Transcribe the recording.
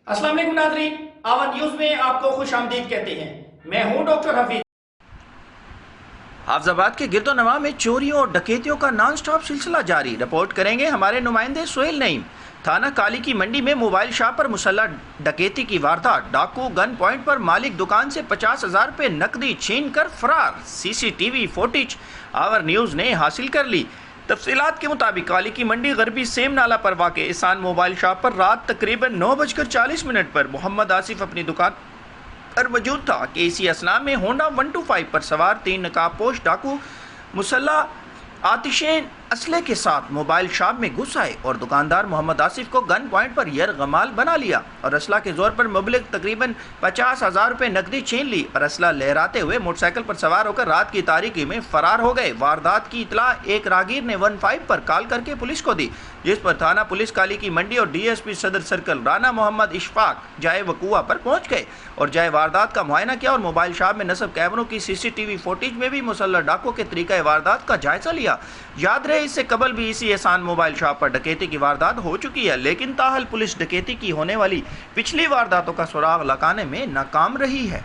अस्सलाम वालेकुम नाज़रीन, आवन न्यूज़ में आपको खुश आमदीद कहते हैं। मैं हूं डॉक्टर हफीज। हाफिजाबाद के गिरदोनवा में चोरियों और डकैतियों का नॉन स्टॉप सिलसिला जारी। रिपोर्ट करेंगे हमारे नुमाइंदे सोहेल नईम। थाना काली की मंडी में मोबाइल शॉप पर मुसल्लह डकैती की वारदात। डाकू गन पॉइंट पर मालिक दुकान से 50,000 रुपये नकदी छीन कर फरार। सीसीटीवी फुटेज आवर न्यूज़ ने हासिल कर ली। तफसीलात के मुताबिक काली की मंडी गरबी सेम नाला पर वाक़ एहसान मोबाइल शॉप पर रात तकरीबन 9:40 पर मोहम्मद आसिफ अपनी दुकान पर मौजूद था कि इसी असना में होंडा 125 पर सवार 3 नकाबपोश डाकू मुसल्लह आतिशेन असले के साथ मोबाइल शॉप में घुस आए और दुकानदार मोहम्मद आसिफ को गन पॉइंट पर यरगमाल बना लिया और असला के जोर पर मुबलिग तकरीबन 50,000 रुपये नकदी छीन ली और असला लहराते हुए मोटरसाइकिल पर सवार होकर रात की तारीकी में फरार हो गए। वारदात की इतला एक रागीर ने 15 पर कॉल करके पुलिस को दी, जिस पर थाना पुलिस काली की मंडी और डीएसपी सदर सर्कल राना मोहम्मद इशफाक जाए वकूआ पर पहुंच गए और जाए वारदात का मुआयना किया और मोबाइल शॉप में नस्ब कैमरों की सीसीटीवी फुटेज में भी मुसल्लह डाकों के तरीका वारदात का जायजा लिया। याद रहे इससे कबल भी इसी एहसान मोबाइल शॉप पर डकैती की वारदात हो चुकी है, लेकिन ताहल पुलिस डकैती की होने वाली पिछली वारदातों का सुराग लगाने में नाकाम रही है।